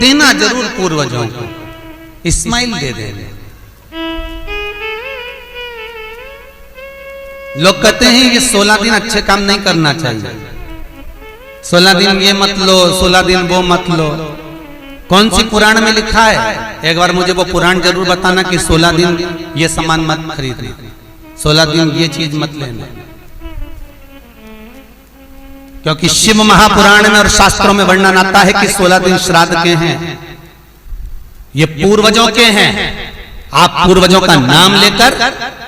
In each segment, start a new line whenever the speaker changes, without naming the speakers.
देना जरूर पूर्वजों को, स्माइल दे देना। लोग कहते हैं ये 16 दिन अच्छे काम नहीं करना चाहिए, 16 दिन ये मत लो, 16 दिन वो मत लो। कौन सी पुराण में लिखा है? एक बार मुझे वो पुराण जरूर बताना कि 16 दिन ये सामान मत खरीदना, 16 दिन ये चीज मत लेना। क्योंकि शिव महापुराण में और शास्त्रों में वर्णन आता है कि 16 दिन श्राद्ध के हैं, ये पूर्वजों के हैं। आप पूर्वजों का नाम लेकर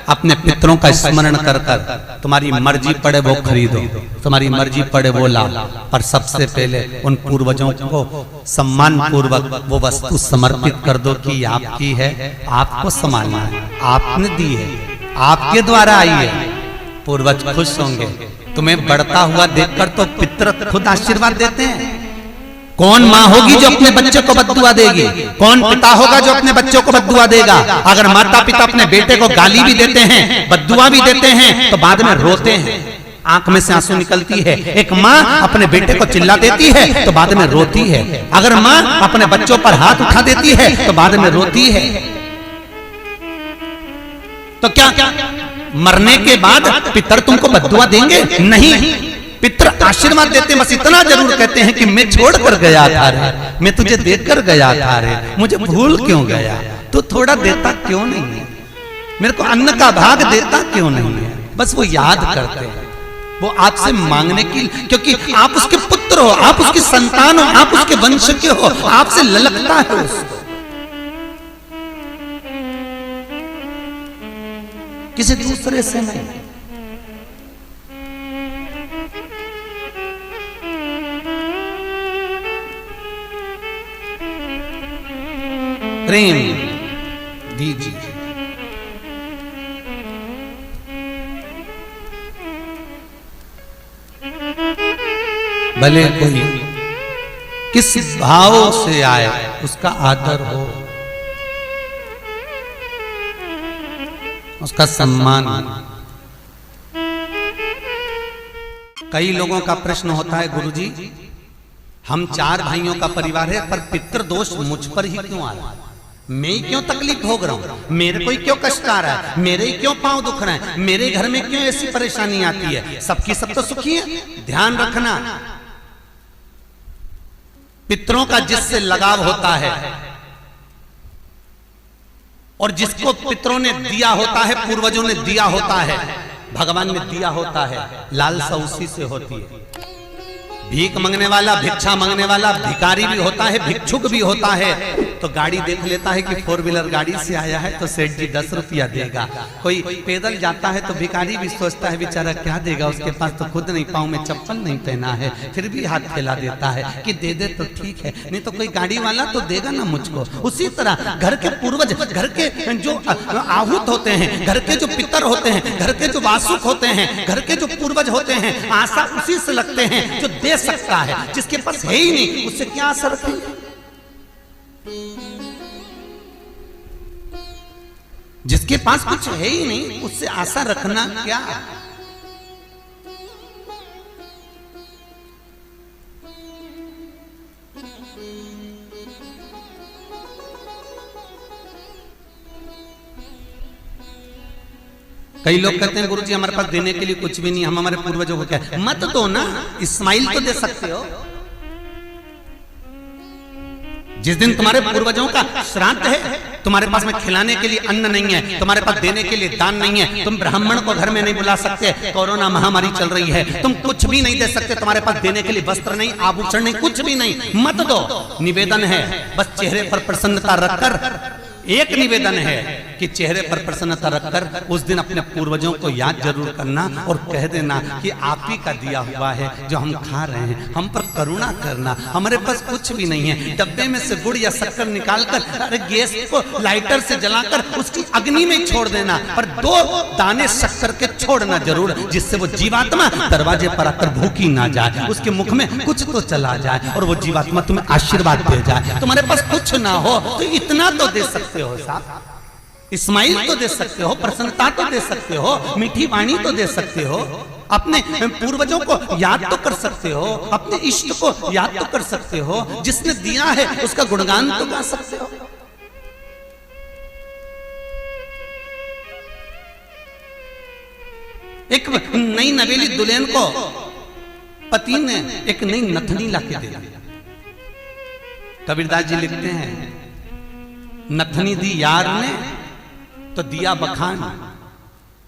अपने पितरों का स्मरण कर कर, तुम्हारी मर्जी पड़े वो खरीदो, तुम्हारी मर्जी पड़े वो लाओ, पर सबसे पहले उन पूर्वजों को सम्मान पूर्वक वो वस्तु समर्पित कर दो कि आपकी है, आपको संभालना है, आपने दी है, आपके द्वारा आई है। पूर्वज खुश होंगे। तुम्हें बढ़ता हुआ देखकर तो पितर खुद आशीर्वाद देते हैं। कौन माँ होगी जो अपने बच्चे को बद्दुआ देगी? कौन पिता होगा जो अपने बच्चों को बद्दुआ देगा? अगर माता पिता अपने बेटे को गाली भी देते हैं, बद्दुआ भी देते हैं, तो बाद में रोते हैं, आंख में से आंसू निकलती है। एक माँ अपने बेटे को चिल्ला देती है तो बाद में रोती है। अगर माँ अपने बच्चों पर हाथ उठा देती है तो बाद में रोती है। तो क्या मरने के बाद पितर तुमको बद्दुआ देंगे? नहीं, पितर आशीर्वाद देते, बस इतना जरूर कहते हैं कि मैं छोड़ कर गया था रे, मैं तुझे देकर गया था रे, मुझे भूल क्यों गया? तो थोड़ा देता क्यों नहीं है? मेरे को अन्न का भाग देता क्यों नहीं है? बस वो याद करते हैं, वो आपसे मांगने की, क्योंकि आप उसके पुत्र हो, आप उसकी संतान हो, आप उसके वंश के हो, आपसे ललकता है उसको, किसी दूसरे से नहीं। प्रेम दीजिए। भले कोई किस भाव से आए उसका आदर हो, उसका सम्मान। कई लोगों का प्रश्न होता है, गुरुजी हम 4 भाइयों का परिवार है, पर पितृ दोष मुझ पर ही क्यों आ रहा है? मैं ही क्यों तकलीफ भोग रहा हूं? मेरे को ही क्यों कष्ट आ रहा है? मेरे ही क्यों पांव दुख रहे हैं? मेरे घर में क्यों ऐसी परेशानी आती है? सबकी सब तो सुखी है। ध्यान रखना, पितरों का जिससे लगाव होता है और जिसको पितरों ने दिया होता है, पूर्वजों ने दिया होता है, भगवान ने दिया होता है, लालसा उसी से होती है। भीख मांगने वाला, भिक्षा मांगने वाला भिखारी भी होता है, भिक्षुक भी होता है। तो गाड़ी देख लेता है कि 4 व्हीलर गाड़ी से आया है तो सेठ जी 10 रुपया देगा। कोई पैदल जाता है तो भिखारी भी सोचता है बेचारा क्या देगा, उसके पास तो खुद नहीं, पाँव में चप्पल नहीं पहना है, फिर भी हाथ फैला देता है कि दे दे तो ठीक है, नहीं तो कोई गाड़ी वाला तो देगा ना मुझको। उसी तरह घर के पूर्वज, घर के जो आहूत होते हैं, घर के जो पितर होते हैं, घर के जो वासुक होते हैं, घर के जो पूर्वज होते हैं, आशा उसी से लगते हैं जो दे सकता है। जिसके पास है ही नहीं उससे क्या आशा रखेंगे? जिसके पास कुछ है ही नहीं उससे आशा रखना क्या? कई लोग कहते हैं गुरुजी हमारे पास देने के लिए कुछ भी नहीं, हम हमारे पूर्वजों को क्या? मत दो ना, इस्माइल तो दे सकते हो। जिस दिन तुम्हारे पूर्वजों का श्राद्ध है, तुम्हारे पास में खिलाने के लिए अन्न नहीं है, तुम्हारे पास देने के लिए दान नहीं है, तुम ब्राह्मण को घर में नहीं बुला सकते, कोरोना महामारी चल रही है, तुम कुछ भी नहीं दे सकते, तुम्हारे पास देने के लिए वस्त्र नहीं, आभूषण नहीं, कुछ भी नहीं, मत दो। निवेदन है बस चेहरे पर प्रसन्नता रखकर, एक निवेदन है कि चेहरे पर प्रसन्नता रखकर उस दिन अपने पूर्वजों को याद जरूर करना और कह देना कि आप ही का दिया हुआ है जो हम खा रहे हैं, हम पर करुणा करना। हमारे पास कुछ भी नहीं है, डब्बे में से गुड़ या शक्कर निकालकर अरे गैस को लाइटर से जलाकर उसकी अग्नि में छोड़ देना, पर 2 दाने शक्कर के छोड़ना जरूर, जिससे वो जीवात्मा दरवाजे पर आकर भूखी ना जाए, उसके मुख में कुछ तो चला जाए और वो जीवात्मा तुम्हें आशीर्वाद दे जाए। तुम्हारे पास कुछ ना हो तो इतना तो दे सकते हो साहब, स्माइल तो दे सकते हो, प्रसन्नता तो दे सकते हो, मीठी वाणी तो दे सकते हो, अपने पूर्वजों को याद तो कर सकते हो, अपने इष्ट को याद तो कर सकते हो, जिसने दिया है उसका गुणगान तो गा सकते हो। एक नई नवेली दुल्हन को पति ने एक नई नथनी लाके दे दी। कबीरदास जी लिखते हैं, नथनी दी यार ने तो दिया बखान।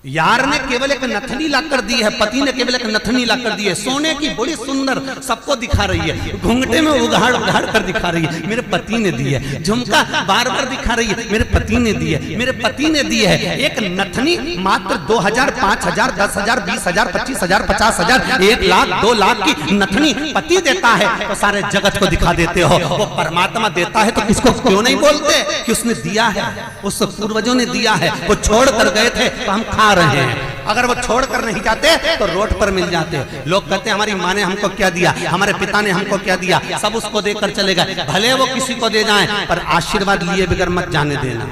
यार ने केवल एक नथनी लाकर दी है, पति ने केवल एक नथनी लाकर दी है, सोने की बड़ी सुंदर, सबको दिखा रही है, घूंघटे में उघाड़ उघाड़ कर दिखा रही है, मेरे पति ने दी है, झुमका बार बार दिखा रही है, मेरे पति ने दी है, मेरे पति ने दी है। एक नथनी मात्र 2000, 5000, 10,000, 20,000, 25,000, 50,000, 1 लाख, 2 लाख की नथनी पति देता है तो सारे जगत को दिखा देते हो। वो परमात्मा देता है तो किसको क्यों नहीं बोलते कि उसने दिया है, उस पूर्वजों ने दिया है। वो छोड़ कर गए थे तो हम खा रहे हैं, अगर वो छोड़कर नहीं जाते तो रोड पर मिल जाते। लोग कहते हैं हमारी माँ ने हमको क्या दिया, हमारे पिता ने हमको क्या दिया, सब उसको देकर चले गए। भले वो किसी को दे जाएं पर आशीर्वाद लिए बगैर मत जाने देना।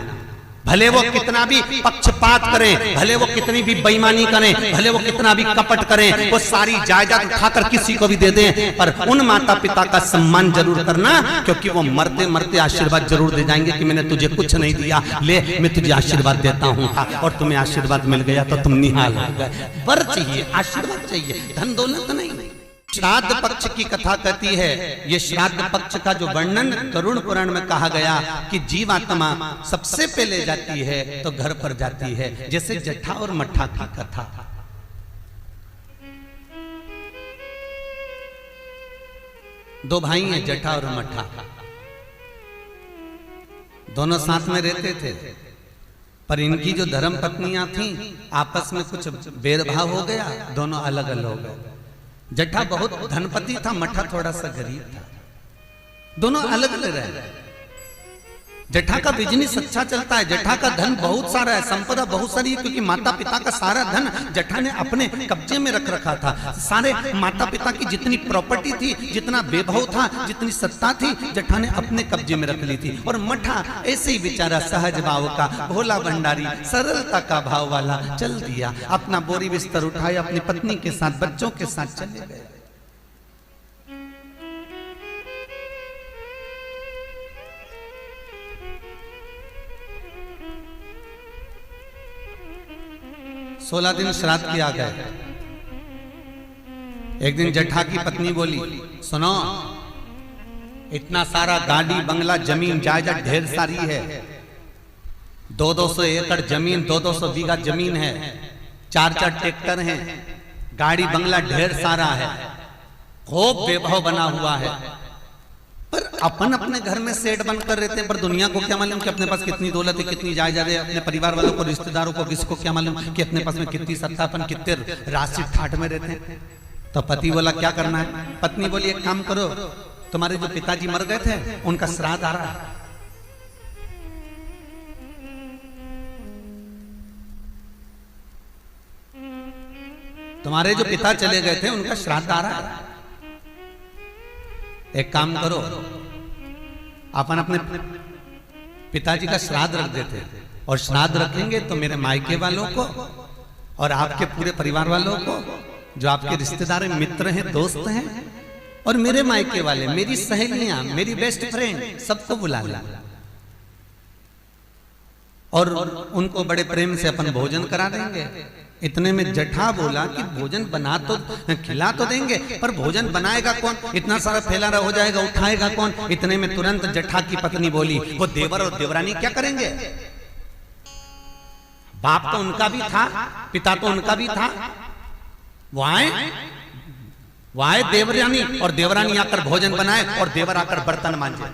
भले वो कितना भी पक्षपात करें, भले वो कितनी भी बेईमानी करें, भले वो कितना भी कपट करें, वो सारी जायदाद उठाकर किसी को भी दे दें, पर उन माता पिता का सम्मान जरूर करना, क्योंकि वो मरते मरते आशीर्वाद जरूर दे जाएंगे कि मैंने तुझे कुछ नहीं दिया, ले मैं तुझे आशीर्वाद देता हूँ, और तुम्हें आशीर्वाद मिल गया तो तुम निहाल हो गए। वर चाहिए, आशीर्वाद चाहिए, धन दौलत नहीं। श्राद्ध पक्ष की कथा कहती है, ये श्राद्ध पक्ष का जो वर्णन गरुड़ पुराण में कहा गया कि जीवात्मा सबसे पहले जाती है तो घर पर जाती है, जैसे जट्ठा और मट्ठा की कथा। दो भाई हैं, जट्ठा और मट्ठा, दोनों साथ में रहते थे, पर इनकी जो धर्म पत्नियां थीं आपस में कुछ भेदभाव हो गया, दोनों अलग अलग हो गए। जट्ठा बहुत धनपति था, मट्ठा थोड़ा सा गरीब था, दोनों अलग अलग रहे। जट्ठा का बिजनेस अच्छा चलता है, जट्ठा का धन बहुत सारा है, संपदा बहुत सारी है, क्योंकि माता पिता का सारा धन जट्ठा ने अपने कब्जे में रख रखा था। सारे माता पिता की जितनी प्रॉपर्टी थी, जितना वैभव था, जितनी सत्ता थी, जट्ठा ने अपने कब्जे में रख ली थी। और मट्ठा ऐसे ही बेचारा सहज भाव का, भोला भंडारी, सरलता का भाव वाला चल दिया, अपना बोरी बिस्तर उठाया, अपनी पत्नी के साथ, बच्चों के साथ चले गए। सोलह दिन श्राद्ध किया गया। एक दिन जट्ठा की पत्नी बोली, सुनो, इतना सारा गाड़ी बंगला जमीन जायदाद ढेर सारी है, 200 एकड़ जमीन, 200 बीघा जमीन है, 4 ट्रैक्टर हैं, गाड़ी बंगला ढेर सारा है, खूब वैभव बना हुआ है, पर अपन अपने घर में सेठ बनकर रहते हैं, पर दुनिया को क्या मालूम कि अपने पास कितनी दौलत है, कितनी जायदाद है, अपने परिवार वालों को, रिश्तेदारों को, किसी को क्या मालूम कि अपने पास में कितनी सत्ता, अपन कितने राशि ठाठ में रहते हैं। तो पति बोला क्या करना है, पत्नी बोली एक काम करो, तुम्हारे जो पिताजी मर गए थे उनका श्राद्ध आ रहा है, तुम्हारे जो पिता चले गए थे उनका श्राद्ध आ रहा है, एक काम करो, अपन अपने पिताजी का श्राद्ध रख देते, और श्राद्ध रखेंगे तो मेरे मायके वालों को और आपके पूरे परिवार वालों को, जो आपके रिश्तेदार हैं, मित्र हैं, दोस्त हैं, और मेरे मायके वाले, मेरी सहेलियां, मेरी बेस्ट फ्रेंड, सबको बुला लें, और उनको बड़े प्रेम से अपन भोजन करा देंगे। इतने में जट्ठा बोला कि भोजन बना तो खिला तो देंगे, पर भोजन बनाएगा कौन, इतना सारा फैलाना हो जाएगा, उठाएगा कौन। इतने में तुरंत जट्ठा की पत्नी बोली, वो देवर और देवरानी क्या करेंगे, बाप तो उनका भी था, पिता तो उनका भी था, वो आए देवरानी, और देवरानी आकर भोजन बनाए और देवर आकर बर्तन मांजे।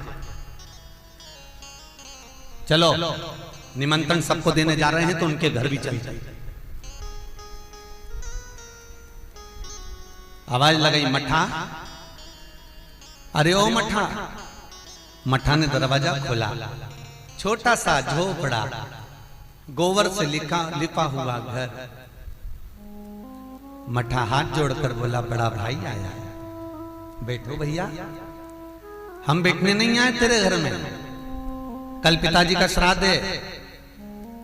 चलो निमंत्रण सबको देने जा रहे हैं तो उनके घर भी चल जाए। आवाज लगाई, मट्ठा, अरे ओ मट्ठा। मट्ठा ने दरवाजा खोला, छोटा सा झोपड़ा, गोबर से लिपा हुआ घर। मट्ठा हाथ जोड़कर बोला, बड़ा भाई आया है, बैठो भैया, हम बैठने नहीं आए तेरे घर में, कल पिताजी का श्राद्ध है,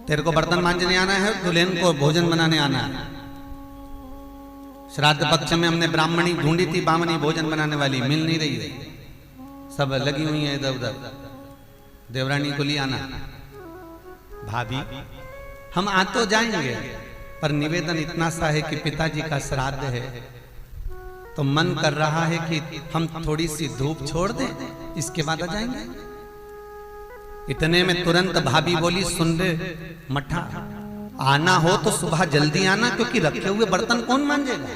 तेरे को बर्तन मांजने आना है, दुल्हन को भोजन बनाने आना है। श्राद्ध पक्ष में हमने ब्राह्मणी ढूंढी थी, बामनी भोजन बनाने वाली मिल नहीं रही है, सब लगी हुई है इधर उधर। देवरानी को ले आना। भाभी हम आ तो जाएंगे, पर निवेदन इतना सा है कि पिताजी का श्राद्ध है, तो मन कर रहा है कि हम थोड़ी सी धूप छोड़ दें, इसके बाद आ जाएंगे। इतने में तुरंत भाभी बोली, सुन रे मठा, आना हो तो सुबह जल्दी आना, क्योंकि रखे हुए बर्तन कौन मांजेगा,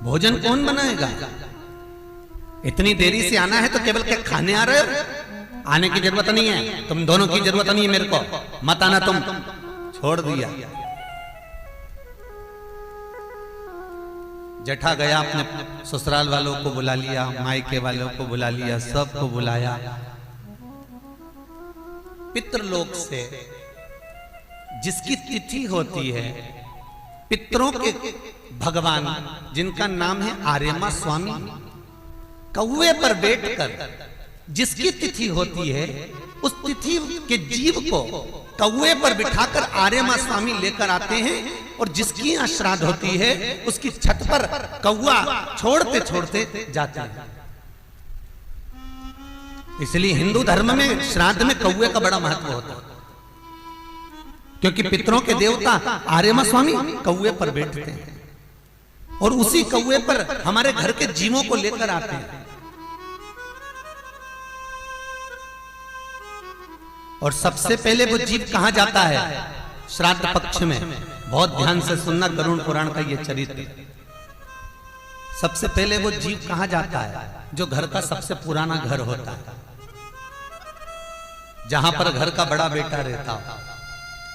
भोजन कौन बनाएगा। इतनी देरी से आना है तो केवल क्या खाने आ रहे हो? आने की जरूरत नहीं है, तुम दोनों की जरूरत नहीं है मेरे को, मत आना तुम। छोड़ दिया। जेठा गया, अपने ससुराल वालों को बुला लिया, मायके वालों को बुला लिया, सबको बुलाया। पितृलोक से जिसकी तिथि होती है, पितरों के भगवान जिनका नाम है आर्यमा स्वामी, कौवे पर बैठकर जिसकी तिथि होती है, उस तिथि के जीव को कौवे पर बिठाकर आर्यमा स्वामी लेकर आते हैं, और जिसकी यहाँ श्राद्ध होती है उसकी छत पर कौवा छोड़ते छोड़ते जाते हैं। इसलिए हिंदू धर्म में श्राद्ध में कौवे का बड़ा महत्व होता है, क्योंकि पितरों के देवता आर्यमा स्वामी कौवे पर बैठते हैं, और उसी कौवे पर हमारे घर के जीवों को लेकर आते हैं। और सबसे पहले वो जीव कहां जाता है श्राद्ध पक्ष में? बहुत ध्यान से सुनना गरुड़ पुराण का ये चरित्र। सबसे पहले वो जीव कहां जाता है? जो घर का सबसे पुराना घर होता है, जहां पर घर का बड़ा बेटा रहता हो,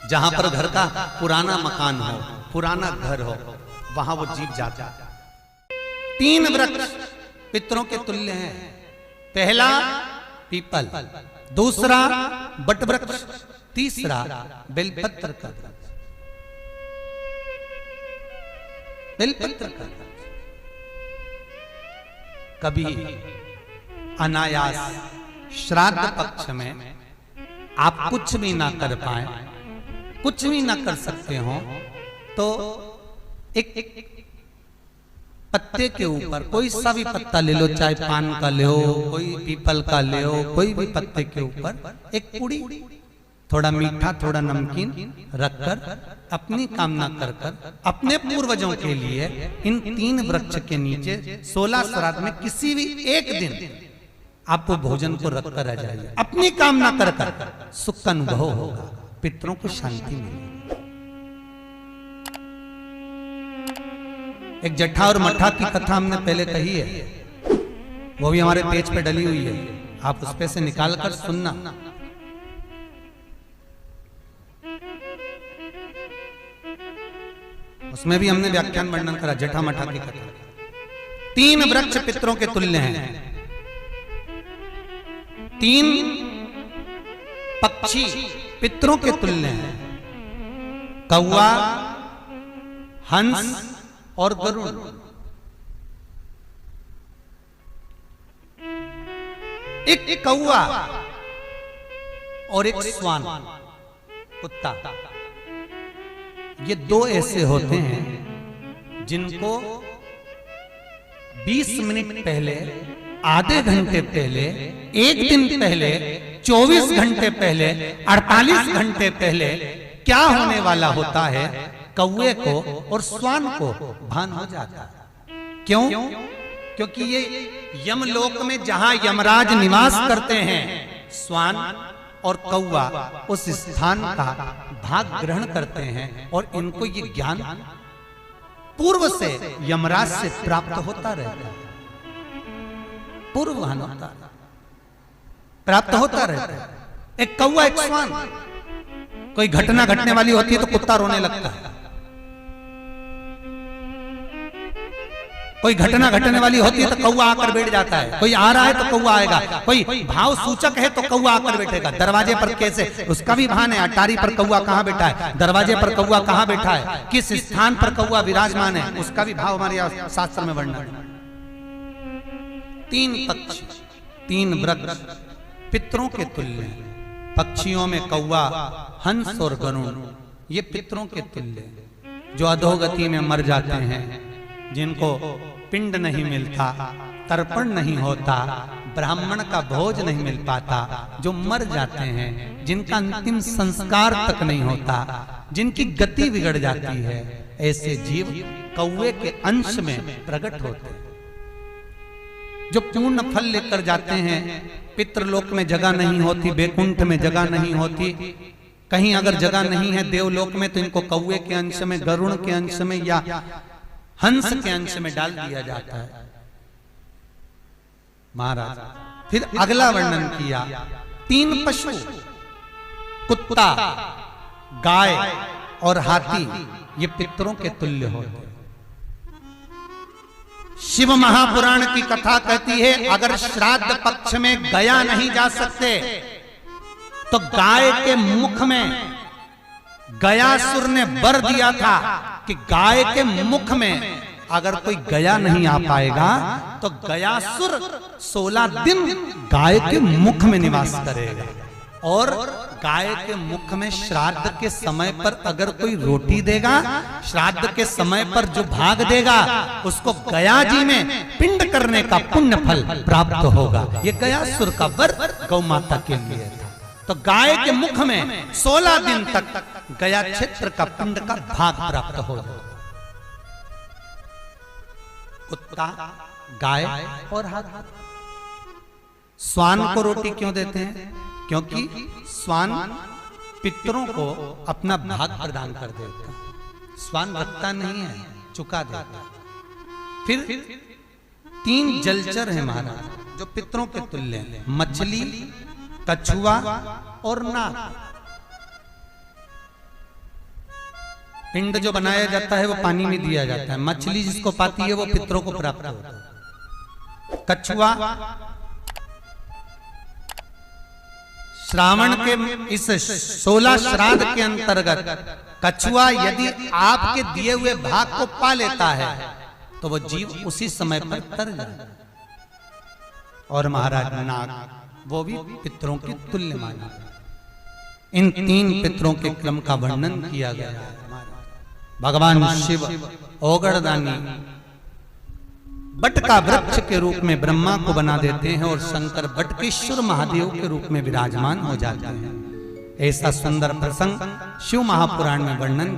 जहां पर घर का पुराना मकान हो, पुराना घर हो, वहां वो जीव जाता है। 3 वृक्ष पितरों के तुल्य हैं। पहला पीपल, दूसरा बट वृक्ष, तीसरा बेलपत्र का वृक्ष। बेलपत्र का वृक्ष कभी अनायास श्राद्ध पक्ष में आप कुछ भी ना कर पाए, कुछ भी ना कर सकते हो, तो एक पत्ते के ऊपर कोई सा भी पत्ता ले लो, चाहे पान का ले हो, कोई पीपल का ले हो, कोई भी पत्ते के ऊपर एक पुड़ी, थोड़ा मीठा थोड़ा नमकीन रखकर अपनी कामना कर कर अपने पूर्वजों के लिए इन 3 वृक्ष के नीचे 16 श्राद्ध में किसी भी एक दिन आप वो भोजन को रखकर आ जाइए। अपनी कामना कर कर सुख का अनुभव होगा, पितरों को शांति मिलेगी। एक जट्ठा और मट्ठा की कथा हमने पहले कही है, वो भी हमारे पेज पे डली हुई है, आप उस पे से निकाल कर सुनना। उसमें भी हमने व्याख्यान वर्णन करा जट्ठा मट्ठा की कथा। 3 वृक्ष पितरों के तुल्य हैं, 3 पक्षी पितरों के तुल्य हैं, कौवा, हंस और गरुड़। एक कौवा और एक स्वान, कुत्ता, ये 2 ऐसे होते हैं जिनको 20 मिनट पहले, आधे घंटे पहले, 1 दिन पहले, 24 घंटे पहले, 48 घंटे पहले क्या होने वाला होता है, कौवे को और स्वान को भान हो जाता है। क्यों? क्योंकि ये यमलोक में जहां यमराज निवास करते हैं, स्वान और कौवा उस स्थान का भाग ग्रहण करते हैं, और इनको ये ज्ञान पूर्व से यमराज से प्राप्त होता रहता है, पूर्ववान होता प्राप्त होता रहता है। एक कौवा एक स्वान, कोई घटना घटने वाली होती है तो कुत्ता रोने लगता है, कोई घटना घटने वाली होती है तो कौवा आकर बैठ जाता है, कोई आ रहा है तो कौवा आएगा, कोई भाव सूचक है तो कौवा आकर बैठेगा। दरवाजे पर कैसे, उसका भी भान है, अटारी पर कौवा कहां बैठा है, दरवाजे पर कौवा कहां बैठा है, किस स्थान पर कौवा विराजमान है, उसका भी भाव हमारे शास्त्र में वर्णन है। 3 पक्षी, 3 वृक्ष पितरों के तुल्य हैं, पक्षियों में कौवा, हंस और गरुड़ ये पितरों के तुल्य हैं, जो अधोगति में मर जाते हैं, जिनको पिंड नहीं मिलता, तर्पण नहीं होता, ब्राह्मण का भोज नहीं मिल पाता, जो मर जाते हैं, जिनका अंतिम संस्कार तक नहीं होता, जिनकी गति बिगड़ जाती है, ऐसे जीव कौवे के अंश में प्रकट होते हैं, जो पूर्ण फल लेकर जाते हैं। पितृलोक में जगह नहीं होती, बैकुंठ में जगह नहीं होती, कहीं अगर जगह नहीं है देवलोक में तो इनको कौवे के अंश में, गरुड़ के अंश में या हंस के अंश में डाल दिया जाता है। महाराज फिर अगला वर्णन किया, 3 पशु, कुत्ता, गाय और हाथी ये पितरों के तुल्य होते। शिव महापुराण की कथा कहती है अगर श्राद्ध पक्ष में गया नहीं जा सकते तो गाय के मुख में गयासुर ने वर दिया था कि गाय के मुख में अगर कोई गया नहीं आ पाएगा तो गयासुर 16 दिन गाय के मुख में निवास करेगा। और गाय के मुख में श्राद्ध के समय पर अगर कोई रोटी देगा, श्राद्ध के समय पर जो भाग देगा उसको गया जी में पिंड करने का पुण्य फल प्राप्त होगा। ये गयासुर का वर गौ माता के लिए था। तो गाय के मुख में 16 दिन तक गया क्षेत्र का पिंड का भाग प्राप्त होगा। कुत्ता, गाय और हाथी। स्वान को रोटी क्यों देते हैं? क्योंकि स्वान पितरों को अपना भाग प्रदान कर देता। स्वान रखता नहीं है, चुका देता। फिर 3 जलचर है महाराज जो पितरों के तुल्य हैं, मछली, कछुआ और नाग। पिंड जो बनाया जाता है वो पानी में दिया जाता है। मछली जिसको पाती है वो पितरों को प्राप्त होता है। कछुआ श्रावण के इस 16 श्राद्ध के अंतर्गत कछुआ यदि आपके दिए हुए भाग को पा लेता है तो वो जीव उसी समय पर तर जाए। और महाराज नाग वो भी पितरों के तुल्य माना। इन 3 पितरों के क्रम का वर्णन किया गया है। भगवान शिव ओगड़दानी बट का वृक्ष के रूप में ब्रह्मा को बना देते हैं और शंकर बटकेश्वर महादेव के रूप में विराजमान हो जाते हैं। ऐसा सुंदर प्रसंग शिव महापुराण में वर्णन